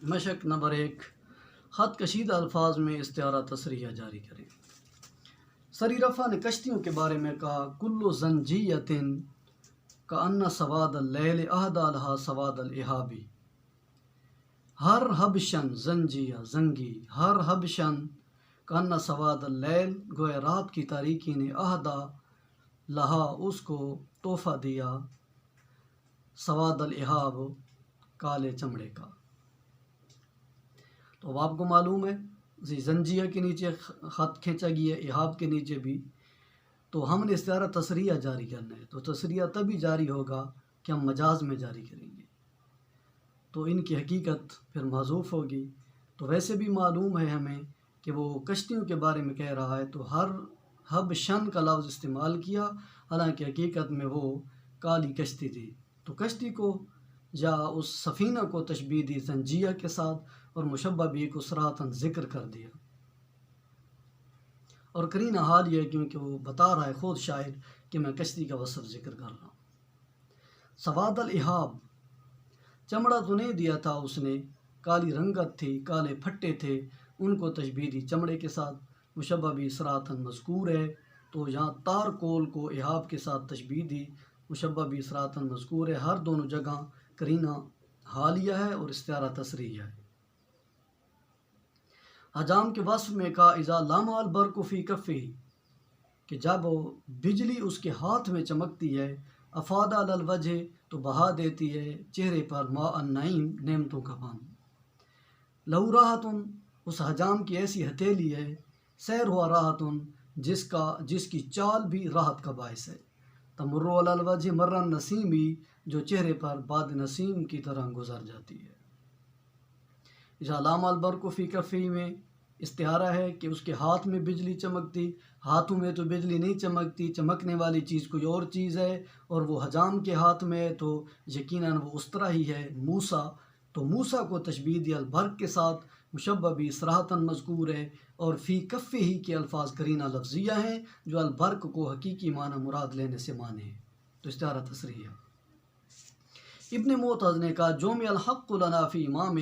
مشق نمبر 1، خط کشیدہ الفاظ میں استعارہ تصریحہ جاری کریں۔ سری رفع نے کشتیوں کے بارے میں کہا، کلو زنجیتن کأن سواد اللیل اہدا لہا سواد الإحابی۔ ہر حبشن زنجیہ زنگی، ہر حبشن کأن سواد اللیل گویا رات کی تاریکی نے اہدا لہا اس کو تحفہ دیا، سواد الإحاب کالے چمڑے کا۔ تو اب آپ کو معلوم ہے زنجیہ کے نیچے خط کھینچا گیا ہے، احاب کے نیچے بھی، تو ہم نے استعارہ تصریحہ جاری کرنا ہے، تو تصریحہ تبھی جاری ہوگا کہ ہم مجاز میں جاری کریں گے، تو ان کی حقیقت پھر محذوف ہوگی۔ تو ویسے بھی معلوم ہے ہمیں کہ وہ کشتیوں کے بارے میں کہہ رہا ہے تو ہر حب شن کا لفظ استعمال کیا، حالانکہ حقیقت میں وہ کالی کشتی تھی، تو کشتی کو یا اس سفینہ کو تشبیہ دی زنجیہ کے ساتھ، اور مشبہ بھی کو صراحتاً ذکر کر دیا، اور قرینہ حال یہ ہے کیونکہ وہ بتا رہا ہے خود شاعر کہ میں کشتی کا وصف ذکر کر رہا ہوں۔ سواد الإحاب، چمڑا تو نہیں دیا تھا اس نے، کالی رنگت تھی، کالے پھٹے تھے، ان کو تشبیہ دی چمڑے کے ساتھ، مشبہ بھی صراحتاً مذکور ہے، تو یہاں تار کول کو احاب کے ساتھ تشبیہ دی، مشبہ بھی صراحتاً مذکور ہے، ہر دونوں جگہ قرینہ حالیہ ہے اور استعارہ تصریحیہ ہے۔ حجام کے وصف میں کہا، اذا لمع البرق فی کفہ، کہ جب بجلی اس کے ہاتھ میں چمکتی ہے، افاد علی الوجہ، تو بہا دیتی ہے چہرے پر ماء النعیم، نعمتوں کا پانی۔ لہو راحتن، اس حجام کی ایسی ہتھیلی ہے، سیر ہوا راحتن، جس کی چال بھی راحت کا باعث ہے، تمر علی الوجہ مر النسیمی، جو چہرے پر باد نسیم کی طرح گزر جاتی ہے۔ اذا لمع البرق فی کفہ میں استعارہ ہے کہ اس کے ہاتھ میں بجلی چمکتی، ہاتھوں میں تو بجلی نہیں چمکتی، چمکنے والی چیز کوئی اور چیز ہے، اور وہ حجام کے ہاتھ میں ہے تو یقیناً وہ اس طرح ہی ہے موسیٰ، تو موسیٰ کو تشبیہ دی البرق کے ساتھ، مشبہ بھی صراحتاً مذکور ہے، اور فی کفہ ہی کے الفاظ قرینہ لفظیہ ہیں جو البرق کو حقیقی معنی مراد لینے سے مانے ہیں، تو استعارہ تصریحہ۔ ابن معتز نے کہا، جمع الحق لنا فی امام،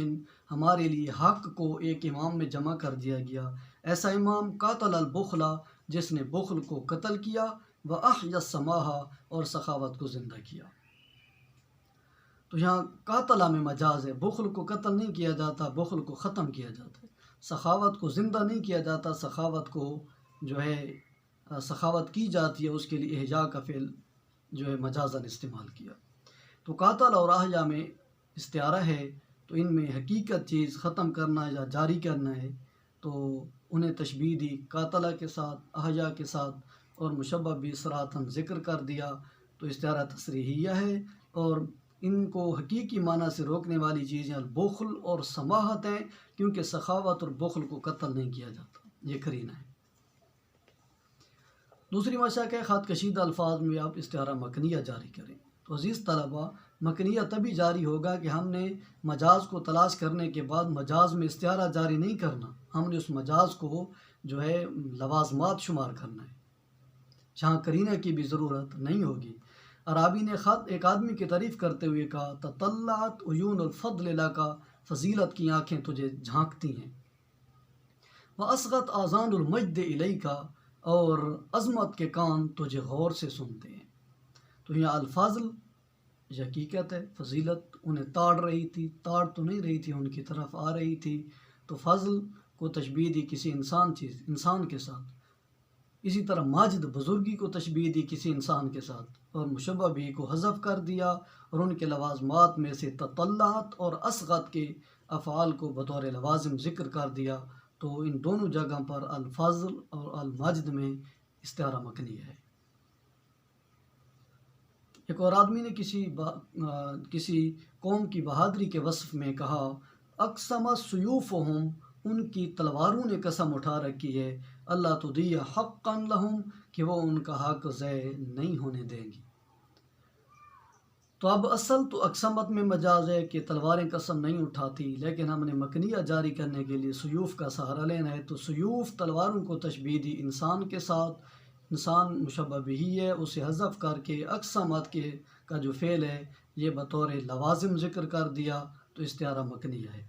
ہمارے لیے حق کو ایک امام میں جمع کر دیا گیا، ایسا امام قاتل البخل، جس نے بخل کو قتل کیا، واحیا السماح، اور سخاوت کو زندہ کیا۔ تو یہاں قاتلہ میں مجاز ہے، بخل کو قتل نہیں کیا جاتا، بخل کو ختم کیا جاتا ہے، سخاوت کو زندہ نہیں کیا جاتا، سخاوت کو جو ہے سخاوت کی جاتی ہے، اس کے لیے احیا کا فعل جو ہے مجازاً استعمال کیا۔ تو قاتل اور احیا میں استعارہ ہے، تو ان میں حقیقت چیز ختم کرنا یا جاری کرنا ہے، تو انہیں تشبیہ دی قاتلہ کے ساتھ، احیا کے ساتھ، اور مشبہ بھی صراحتاً ذکر کر دیا، تو استعارہ تصریحیہ ہے، اور ان کو حقیقی معنی سے روکنے والی چیزیں البخل اور سماحت ہیں، کیونکہ سخاوت اور بخل کو قتل نہیں کیا جاتا، یہ قرینہ ہے۔ دوسری مشق ہے، خط کشیدہ الفاظ میں آپ استعارہ مکنیہ جاری کریں۔ تو عزیز طلبہ، مکنیہ تبھی جاری ہوگا کہ ہم نے مجاز کو تلاش کرنے کے بعد مجاز میں استعارہ جاری نہیں کرنا، ہم نے اس مجاز کو جو ہے لوازمات شمار کرنا ہے، جہاں قرینہ کی بھی ضرورت نہیں ہوگی۔ عرابی نے خط ایک آدمی کی تعریف کرتے ہوئے کہا، تطلعت عیون الفضل لک، فضیلت کی آنکھیں تجھے جھانکتی ہیں، واصغت آذان المجد الیک، اور عظمت کے کان تجھے غور سے سنتے ہیں۔ تو یہاں الفضل یہ حقیقت ہے، فضیلت انہیں تاڑ رہی تھی، تاڑ تو نہیں رہی تھی، ان کی طرف آ رہی تھی، تو فضل کو تشبیہ دی کسی انسان کے ساتھ، اسی طرح ماجد بزرگی کو تشبیہ دی کسی انسان کے ساتھ، اور مشبہ بھی کو حذف کر دیا، اور ان کے لوازمات میں سے تطلعت اور اصغت کے افعال کو بطور لوازم ذکر کر دیا، تو ان دونوں جگہ پر الفضل اور المجد میں استعارہ مکنی ہے۔ ایک اور آدمی نے کسی قوم کی بہادری کے وصف میں کہا، اقسم سیوفہم، ان کی تلواروں نے قسم اٹھا رکھی ہے، اللہ تضیع حقا لہم، کہ وہ ان کا حق ضائع نہیں ہونے دیں گی۔ تو اب اصل تو اقسمت میں مجاز ہے کہ تلواریں قسم نہیں اٹھاتی، لیکن ہم نے مکنیہ جاری کرنے کے لیے سیوف کا سہارا لینا ہے، تو سیوف تلواروں کو تشبیہ دی انسان کے ساتھ، انسان مشبہ بھی ہے، اسے حذف کر کے اقسمت کا جو فعل ہے یہ بطور لوازم ذکر کر دیا، تو استعارہ مکنیہ ہے۔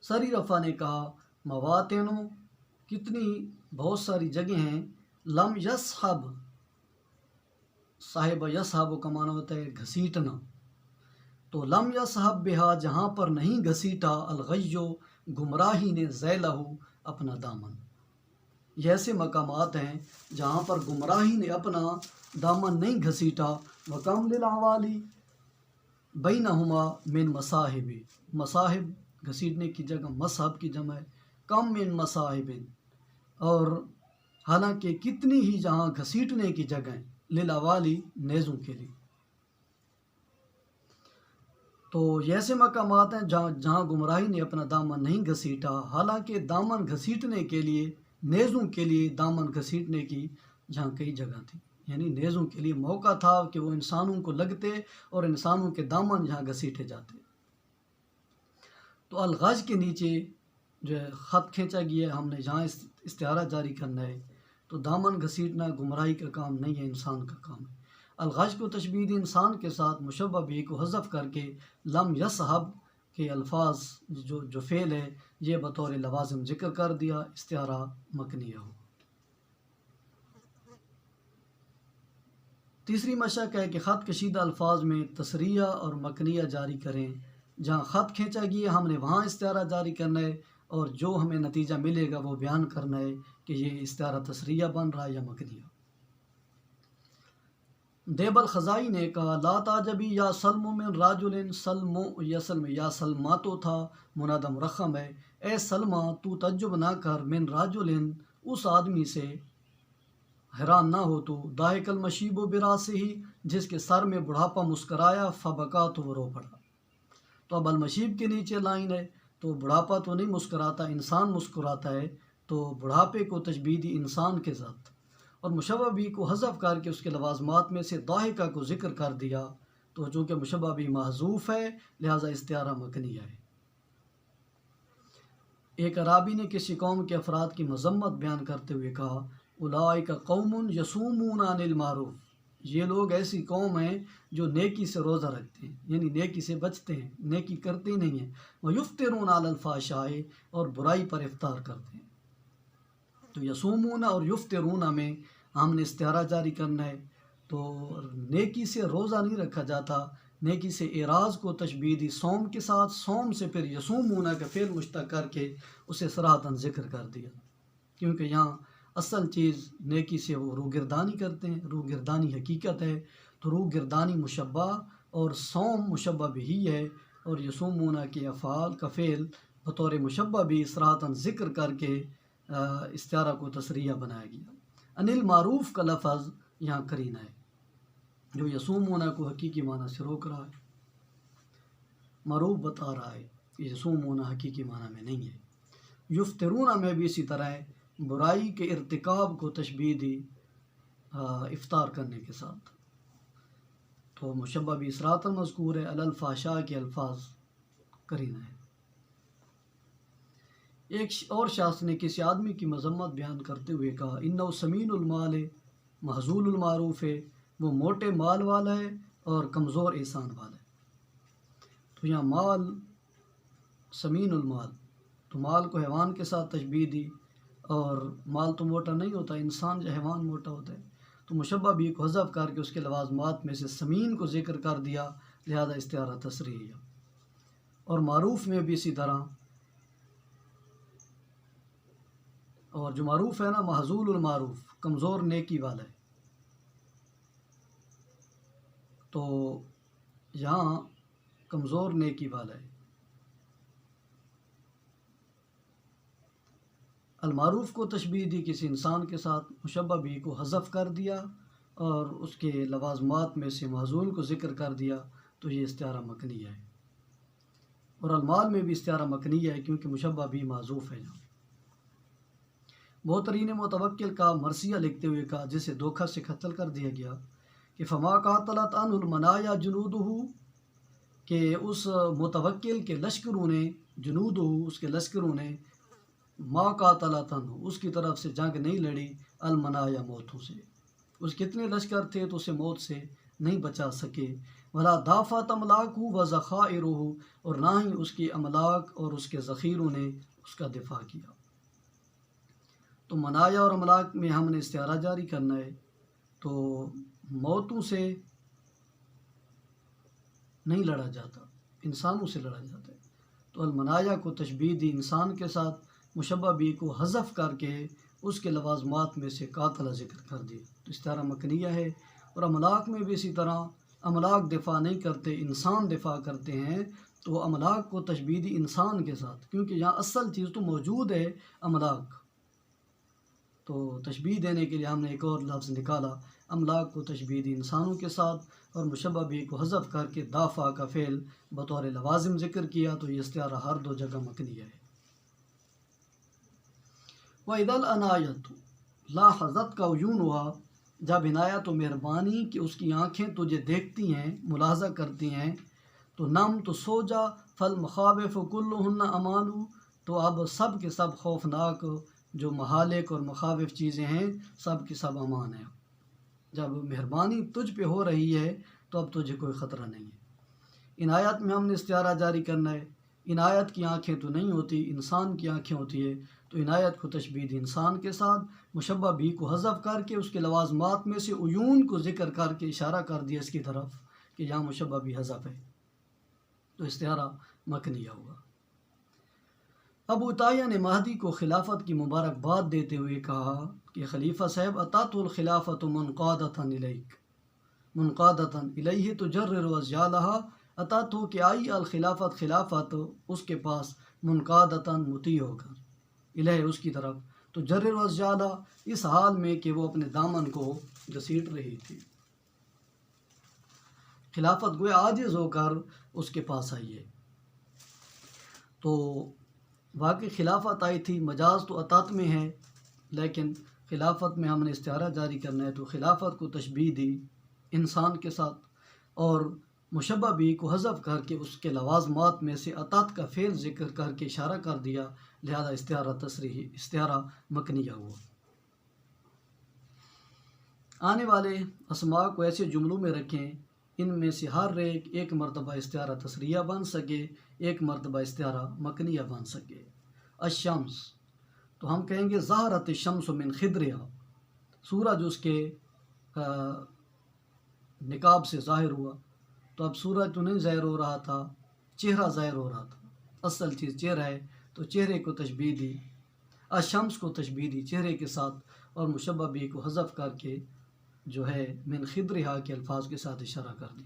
سری رفا نے کہا مواطنو کتنی بہت ساری جگہیں ہیں، لم یصحب صاحب یصحب کا معنی ہوتا ہے گھسیٹنا، تو لم یصحب بہا جہاں پر نہیں گھسیٹا الغیو گمراہی نے ذیلہ اپنا دامن. یہ ایسے مقامات ہیں جہاں پر گمراہی نے اپنا دامن نہیں گھسیٹا. وَكَمْ لِلْعَوَالِي بَيْنَهُمَا مِن مَصَاحِبِ، مصاحب گھسیٹنے کی جگہ مصحب کی جمع ہے، کم من مصاحب، اور حالانکہ کتنی ہی جہاں گھسیٹنے کی جگہیں للعوالی نیزوں کے لیے. تو یہ ایسے مقامات ہیں جہاں گمراہی نے اپنا دامن نہیں گھسیٹا، حالانکہ دامن گھسیٹنے کے لیے نیزوں کے لیے دامن گھسیٹنے کی جہاں کئی جگہ تھی، یعنی نیزوں کے لیے موقع تھا کہ وہ انسانوں کو لگتے اور انسانوں کے دامن جہاں گھسیٹے جاتے. تو الغج کے نیچے جو ہے خط کھینچا گیا ہے، ہم نے جہاں استعارہ جاری کرنا ہے تو دامن گھسیٹنا گمراہی کا کام نہیں ہے، انسان کا کام ہے. الغج کو تشبیہ انسان کے ساتھ مشبہ بھی کو حذف کر کے لم یصحب کے الفاظ جو فعل ہے یہ بطور لوازم ذکر کر دیا، استعارہ مکنیہ ہو. تیسری مشق ہے کہ خط کشیدہ الفاظ میں تسریہ اور مکنیہ جاری کریں. جہاں خط کھینچا گیا ہم نے وہاں استعارہ جاری کرنا ہے، اور جو ہمیں نتیجہ ملے گا وہ بیان کرنا ہے کہ یہ استعارہ تسریہ بن رہا ہے یا مکنیہ. دیب الخزائی نے کہا لا تعجبی یا سلم من راجل، سلم یسلم یا سلمہ تو تھا منادہ مرخم ہے، اے سلمہ تو تعجب نہ کر، من راجل اس آدمی سے، حیران نہ ہو تو، ضاحک المشیب و براسہ ہی جس کے سر میں بڑھاپا مسکرایا، فبکا تو وہ رو پڑا. تو اب المشیب کے نیچے لائن ہے، تو بڑھاپا تو نہیں مسکراتا، انسان مسکراتا ہے، تو بڑھاپے کو تشبیہ دی انسان کے ذات، اور مشبہ بھی کو حذف کر کے اس کے لوازمات میں سے ضاحکہ کو ذکر کر دیا. تو چونکہ مشبہ بھی محذوف ہے لہٰذا استعارہ مکنیہ ہے. ایک عرابی نے کسی قوم کے افراد کی مذمت بیان کرتے ہوئے کہا اولئک قوم یصومون عن المعروف، یہ لوگ ایسی قوم ہیں جو نیکی سے روزہ رکھتے ہیں، یعنی نیکی سے بچتے ہیں، نیکی کرتے ہی نہیں ہیں. ویفطرون علی الفحشاء، اور برائی پر افطار کرتے ہیں. تو یصومون اور یفطرون میں ہم نے استعارہ جاری کرنا ہے. تو نیکی سے روزہ نہیں رکھا جاتا، نیکی سے اعراض کو تشبیہ دی صوم کے ساتھ، صوم سے پھر یصومون کا فعل مشتق کر کے اسے صراحتاً ذکر کر دیا، کیونکہ یہاں اصل چیز نیکی سے وہ روگردانی کرتے ہیں، روگردانی حقیقت ہے. تو روگردانی مشبہ اور صوم مشبہ بھی ہے، اور یصومون کے افعال کا فعل بطور مشبہ بھی صراحتاً ذکر کر کے استعارہ کو تسریہ بنایا گیا. انل معروف کا لفظ یہاں قرینہ ہے جو یصومون کو حقیقی معنی سے روک رہا ہے. معروف بتا رہا ہے کہ یصومون حقیقی معنی میں نہیں ہے. یفطرون میں بھی اسی طرح ہے، برائی کے ارتکاب کو تشبیہ دی افطار کرنے کے ساتھ. تو مشبہ بھی صراحتاً مذکور ہے، علی الفحشاء کے الفاظ قرینہ ہے. ایک اور شخص نے کسی آدمی کی مذمت بیان کرتے ہوئے کہا انہ سمین المال محضول المعروف ہے، وہ موٹے مال والا ہے اور کمزور احسان والا ہے. تو یہاں مال سمین المال، تو مال کو حیوان کے ساتھ تشبیہ دی، اور مال تو موٹا نہیں ہوتا، انسان جو حیوان موٹا ہوتا ہے. تو مشبہ بھی کو حذف کر کے اس کے لوازمات میں سے سمین کو ذکر کر دیا، لہذا استعارہ تسریہ. اور معروف میں بھی اسی طرح، اور جو معروف ہے نا محضول المعروف، کمزور نیکی والا ہے. تو یہاں کمزور نیکی والا ہے. المعروف کو تشبیہ دی کسی انسان کے ساتھ، مشبہ بھی کو حذف کر دیا اور اس کے لوازمات میں سے محضول کو ذکر کر دیا، تو یہ استعارہ مکنیہ ہے. اور المال میں بھی استعارہ مکنیہ ہے کیونکہ مشبہ بھی محذوف ہے. یہاں بہترین متوکل کا مرثیہ لکھتے ہوئے کہا جسے دھوکہ سے قتل کر دیا گیا کہ فما قاتلت عنہ المنایا جنودہ، کہ اس متوکل کے لشکروں نے، جنودہ اس کے لشکروں نے، ما قاتلت عنہ اس کی طرف سے جنگ نہیں لڑی، المنایا موتوں سے، اس کتنے لشکر تھے تو اسے موت سے نہیں بچا سکے. ولا دافعت املاکہ و ذخائرہ، اور نہ ہی اس کی املاک اور اس کے ذخیروں نے اس کا دفاع کیا۔ تو منایا اور املاک میں ہم نے استعارہ جاری کرنا ہے، تو موتوں سے نہیں لڑا جاتا، انسانوں سے لڑا جاتا ہے۔ تو المنایا کو تشبیہ دی انسان کے ساتھ، مشبہ بھی کو حذف کر کے اس کے لوازمات میں سے قاتل ذکر کر دی، تو استعارہ مکنیہ ہے۔ اور املاک میں بھی اسی طرح، املاک دفاع نہیں کرتے، انسان دفاع کرتے ہیں، تو املاک کو تشبیہ دی انسان کے ساتھ، کیونکہ یہاں اصل چیز تو موجود ہے املاک، تو تشبیہ دینے کے لیے ہم نے ایک اور لفظ نکالا، املاک کو تشبیہ دی انسانوں کے ساتھ، اور مشبہ بھی کو حذف کر کے دافع کا فعل بطور لوازم ذکر کیا، تو یہ استعارہ ہر دو جگہ مکنیہ ہے۔ وَإِذَا الْعِنَایَةُ، لاحظت کا یوں ہوا جب عنایت و مہربانی کہ اس کی آنکھیں تجھے دیکھتی ہیں، ملاحظہ کرتی ہیں، تو نم تو سو جا، فالمخاوف کلہن امان، تو اب سب کے سب خوفناک جو مہالک اور مخاوف چیزیں ہیں سب کی سب امان ہیں۔ جب مہربانی تجھ پہ ہو رہی ہے تو اب تجھے کوئی خطرہ نہیں ہے۔ عنایت میں ہم نے استعارہ جاری کرنا ہے، عنایت کی آنکھیں تو نہیں ہوتی، انسان کی آنکھیں ہوتی ہے، تو عنایت کو تشبیہ دی انسان کے ساتھ، مشبہ بھی کو حذف کر کے اس کے لوازمات میں سے عیون کو ذکر کر کے اشارہ کر دیا اس کی طرف کہ یہاں مشبہ بھی حذف ہے، تو استعارہ مکنیہ ہوگا۔ ابو عطیہ نے مہدی کو خلافت کی مبارکباد دیتے ہوئے کہا کہ خلیفہ صاحب، اتات الخلافۃ منقادۃ الیک، منقادۃ الیہ تجرر ازیالہا، اتات ہو کہ آئی الخلافت، خلافت اس کے پاس، منقادۃ مطیع ہو کر، الیہ اس کی طرف، تجرر ازیالہ اس حال میں کہ وہ اپنے دامن کو گھسیٹ رہی تھی، خلافت گویا عاجز ہو کر اس کے پاس آئی ہے۔ تو واقعی خلافت آئی تھی، مجاز تو عطات میں ہے، لیکن خلافت میں ہم نے استعارہ جاری کرنا ہے، تو خلافت کو تشبیہ دی انسان کے ساتھ، اور مشبہ بھی کو حذف کر کے اس کے لوازمات میں سے عطات کا فعل ذکر کر کے اشارہ کر دیا، لہذا استعارہ تصریحی، استعارہ مکنیہ ہوا۔ آنے والے اسماء کو ایسے جملوں میں رکھیں ان میں سے ہر ایک مرتبہ استعارہ تصریحہ بن سکے، ایک مرتبہ استعارہ مکنیہ بن سکے۔ الشمس، تو ہم کہیں گے ظہرت الشمس من خدرہا، سورج اس کے نقاب سے ظاہر ہوا، تو اب سورج تو نہیں ظاہر ہو رہا تھا، چہرہ ظاہر ہو رہا تھا، اصل چیز چہرہ ہے، تو چہرے کو تشبیہ دی، الشمس کو تشبیہ دی چہرے کے ساتھ، اور مشبہ بھی کو حذف کر کے جو ہے من خدرہا کے الفاظ کے ساتھ اشارہ کر دی،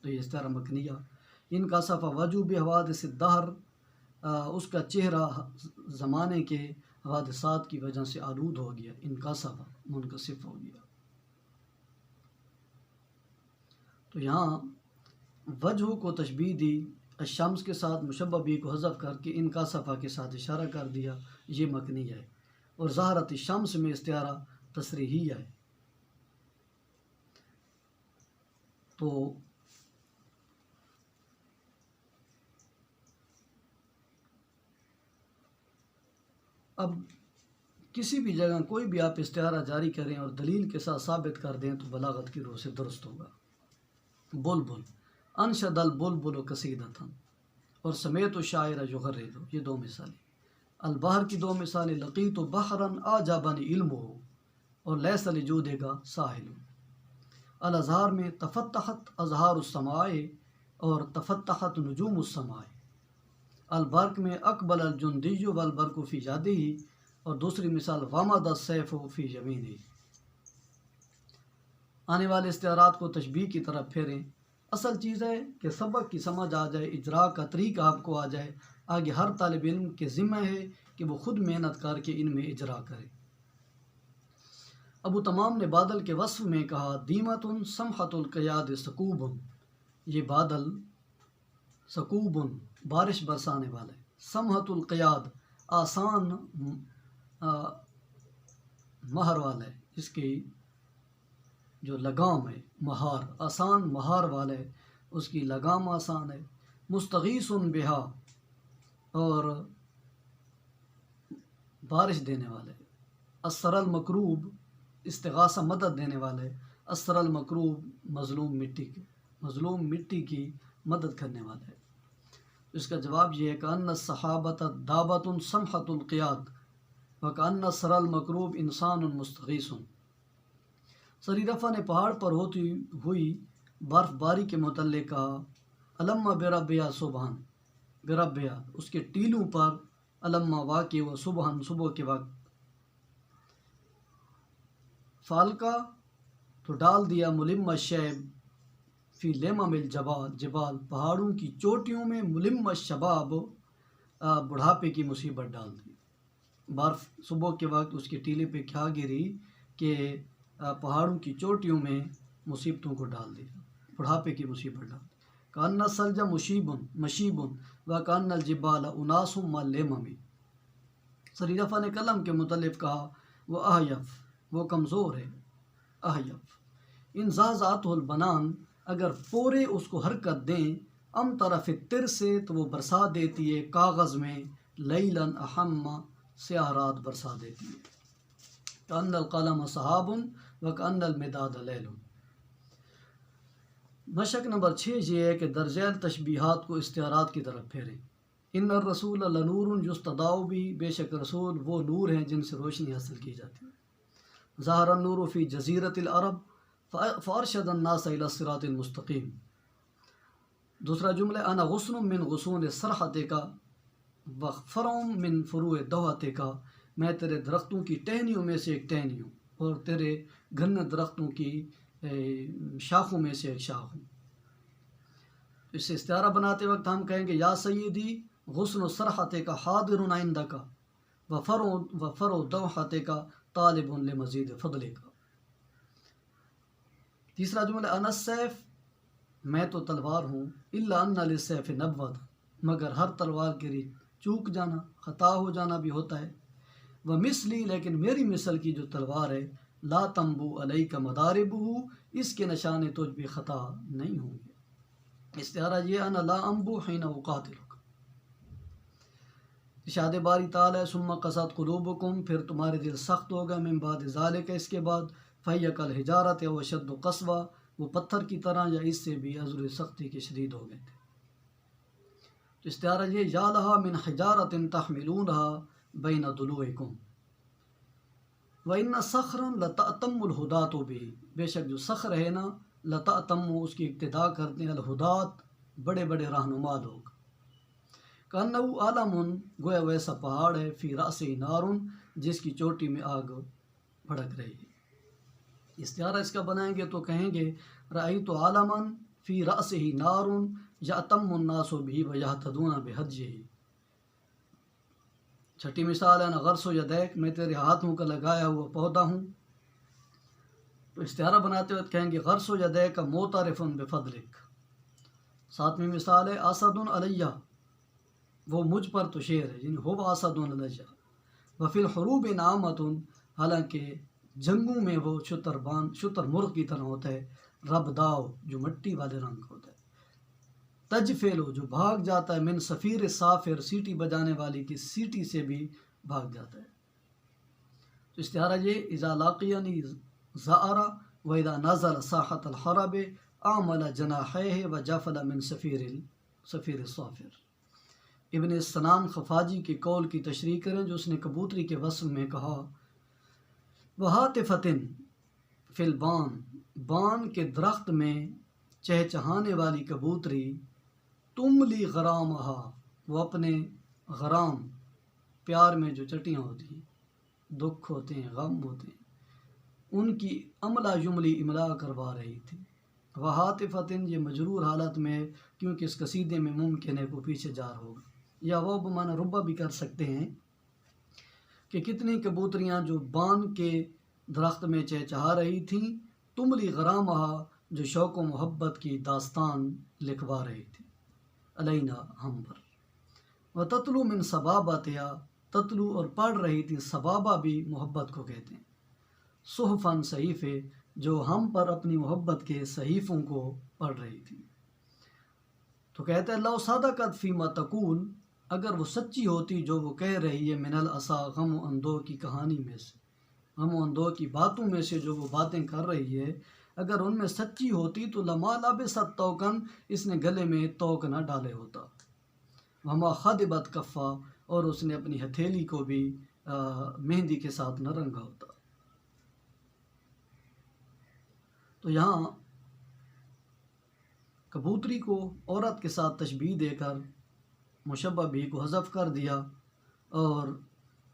تو یہ استعارہ مکنیہ۔ ان کا صفحہ وجوب حوادث الدہر، اس کا چہرہ زمانے کے حوادثات کی وجہ سے آلود ہو گیا، ان کا صفحہ منکسف ہو گیا۔ تو یہاں وجہ کو تشبیہ دی الشمس کے ساتھ، مشبہ بھی کو حذف کر کے ان کا صفحہ کے ساتھ اشارہ کر دیا، یہ مکنیہ ہے، اور ظہرت الشمس میں استعارہ تصریحیہ ہے۔ تو اب کسی بھی جگہ کوئی بھی آپ استعارہ جاری کریں اور دلیل کے ساتھ ثابت کر دیں تو بلاغت کی روح سے درست ہوگا۔ بلبل، انشد البلبل قصیدۃ، اور سمیت الشاعر یغرد، یہ دو مثالیں۔ البحر کی دو مثالیں، لقیت بحرا اعجبنی علمہ، اور لیس لجودہ ساحل۔ الازہار میں تفتحت ازہار السماء، اور تفتحت نجوم السماء۔ البرق میں اقبل الجندی والبرق فی یدہ، اور دوسری مثال غمد السیف فی یمینہ۔ آنے والے استعارات کو تشبیہ کی طرف پھیریں، اصل چیز ہے کہ سبق کی سمجھ آ جائے، اجراء کا طریقہ آپ کو آ جائے، آگے ہر طالب علم کے ذمہ ہے کہ وہ خود محنت کر کے ان میں اجراء کرے۔ ابو تمام نے بادل کے وصف میں کہا دیمۃ سمحۃ القیاد سکوب، یہ بادل سکوب بارش برسانے والا ہے، سمحۃ القیاد آسان مہر والا ہے، اس کی جو لگام ہے، مہار، آسان مہار والا ہے، اس کی لگام آسان ہے، مستغیث بہا، اور بارش دینے والا ہے، اسر المکروب، استغاثہ مدد دینے والا ہے، اسر المکروب مظلوم مٹی کے، مظلوم مٹی کی مدد کرنے والا ہے۔ اس کا جواب یہ ہے کہ ان الصحابۃ دابۃ سمحۃ القیاد وکأن سر المکروب انسان مستغیث۔ سری رفع نے پہاڑ پر ہوتی ہوئی برف باری کے متعلق کہا علما بربیا صبحان بربیا، اس کے ٹیلوں پر علما واقع و صبحان صبح کے وقت، فالکا تو ڈال دیا ملم الشیب فی لمم الجبال جبال، پہاڑوں کی چوٹیوں میں ملم الشباب بڑھاپے کی مصیبت ڈال دی۔ برف صبح کے وقت اس کے ٹیلے پہ کیا گری کہ پہاڑوں کی چوٹیوں میں مصیبتوں کو ڈال دیا، بڑھاپے کی مصیبت ڈال دی۔ کأن الثلج مشیب وکأن الجبال اناس ملمم۔ سری رفع نے قلم کے متعلق کہا وہ احیف، وہ کمزور ہے، احیف۔ ان زازات البنان، اگر پورے اس کو حرکت دیں، ام طرف تر سے تو وہ برسا دیتی ہے کاغذ میں، لیلاً احم سیاہ رات برسا دیتی ہے۔ کأن القلم سحاب وکأن المداد لیل۔ مشق نمبر 6 یہ ہے کہ درجیل تشبیہات کو استعارات کی طرف پھیریں۔ ان الرسول لنور یستضاء بھی، بے شک رسول وہ نور ہیں جن سے روشنی حاصل کی جاتی ہے۔ ظہر النور فی جزیرۃ العرب فارشد الناس الی الصراط المستقیم۔ دوسرا جملہ انا غصن من غصون سرحت کا وفرع من فروع دوحت کا، میں تیرے درختوں کی ٹہنیوں میں سے ایک ٹہنی ہوں اور تیرے گھنے درختوں کی شاخوں میں سے ایک شاخ ہوں۔ اس سے استعارہ بناتے وقت ہم کہیں گے یا سیدی غصن سرحت کا حاضر عندک وفرع دوحت کا طالب لمزید فضل کا۔ تیسرا جملہ انا السیف، میں تو تلوار ہوں، الا ان للسیف نبوۃ، مگر ہر تلوار کے لیے چوک جانا، خطا ہو جانا بھی ہوتا ہے۔ ومثلی، لیکن میری مثل کی جو تلوار ہے، لا تنبو علیک مضاربہ، اس کے نشانے تجھ بھی خطا نہیں ہوں گے۔ استعارہ یہ انا لا انبو حین اقاتلک۔ ارشاد باری تعالی ثم قست قلوبکم، پھر تمہارے دل سخت ہوگا، من بعد ذالک، اس کے بعد، فہی کالحجارۃ و اشد قسوہ، وہ پتھر کی طرح یا اس سے بھی ازر سختی کے شدید ہو گئے تھے۔ تو استعارہ یہ یا لہا من حجارۃ تحملونہا بین ضلوعکم وَإِنَّ صَخْرًا لَتَأْتَمُّ الْہُدَاتُ بِهِ، بے شک جو صخر ہے نا، لَتَأْتَمُّ، اس کی اقتداء کرتے ہیں، الہدات، بڑے بڑے رہنما لوگ۔ کأنہ عالم، گویا ویسا پہاڑ ہے، فی رأسہ نار، جس کی چوٹی میں آگ بھڑک رہی ہے۔ استعارہ اس کا بنائیں گے تو کہیں گے رأیت عالما فی رأسہ نار یأتم الناس بہ ویہتدون بہدیہ۔ چھٹی مثال ہے نا غرس و یدیک، میں تیرے ہاتھوں کا لگایا ہوا پودا ہوں۔ تو استعارہ بناتے وقت کہیں گے غرس و یدیک معترف بفضلک۔ ساتویں مثال ہے اسد علیہ، وہ مجھ پر تو شیر ہے، یعنی ہو اسد علیہ، وفی الحروب نعمۃ، حالانکہ جنگوں میں وہ شتر مرغ کی طرح ہوتا ہے، رب داؤ، جو مٹی والے رنگ ہوتا ہے، تجفیلو، جو بھاگ جاتا ہے، من صفیر صافر، سیٹی بجانے والی کی سیٹی سے بھی بھاگ جاتا ہے۔ تو استعارہ یہ اذا لاقینی زارا و اذا نزل ساحت الحرب اعمل جناحیہ وجفل من صفیر الصافر۔ ابن السنان خفاجی کے قول کی تشریح کریں جو اس نے کبوتری کے وصف میں کہا وہاتفۃ فی البان، بان کے درخت میں چہچہانے والی کبوتری، تملی غرامہا، وہ اپنے غرام پیار میں جو چٹیاں ہوتی ہیں، دکھ ہوتے ہیں، غم ہوتے ہیں، ان کی عملہ جملی املا کروا رہی تھی۔ وہاتفۃ یہ مجرور حالت میں، کیونکہ اس قصیدے میں ممکن ہے کو پیچھے جار ہوگا، یا وہ بمعنی ربا بھی کر سکتے ہیں کہ کتنی کبوتریاں جو بان کے درخت میں چہچہا رہی تھیں، تملی غرامہا، جو شوق و محبت کی داستان لکھوا رہی تھی، علینا، ہم پر۔ وتتلو من صبابتہا، تتلو اور پڑھ رہی تھی، صبابہ بھی محبت کو کہتے ہیں، صحفاً صحیفے، جو ہم پر اپنی محبت کے صحیفوں کو پڑھ رہی تھی۔ تو کہتے ہیں لو صدقت فیما تقول، اگر وہ سچی ہوتی جو وہ کہہ رہی ہے، من الاسا، غم و اندوہ کی کہانی میں سے، غم و اندوہ کی باتوں میں سے جو وہ باتیں کر رہی ہے، اگر ان میں سچی ہوتی تو لما لبست توکن، اس نے گلے میں توک نہ ڈالے ہوتا، وما خدبت کفا، اور اس نے اپنی ہتھیلی کو بھی مہندی کے ساتھ نہ رنگا ہوتا۔ تو یہاں کبوتری کو عورت کے ساتھ تشبیہ دے کر مشبہ بھی کو حذف کر دیا، اور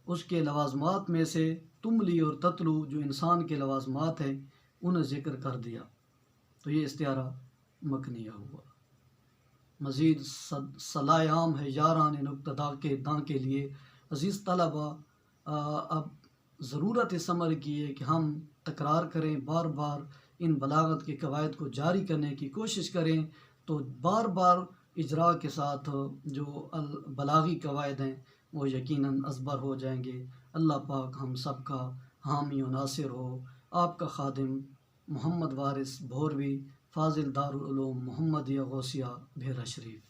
اس کے لوازمات میں سے تملی اور تتلو جو انسان کے لوازمات ہیں انہیں ذکر کر دیا، تو یہ استعارہ مکنیہ ہوا۔ مزید صلاح عام ہے یاران نقطہ داں کے لیے۔ عزیز طلبہ، اب ضرورت اس عمل کی ہے کہ ہم تکرار کریں، بار بار ان بلاغت کے قواعد کو جاری کرنے کی کوشش کریں، تو بار بار اجراء کے ساتھ جو بلاغی قواعد ہیں وہ یقیناً ازبر ہو جائیں گے۔ اللہ پاک ہم سب کا حامی و ناصر ہو۔ آپ کا خادم محمد وارث بھوروی، فاضل دارالعلوم محمدیہ غوثیہ، بھیرا شریف۔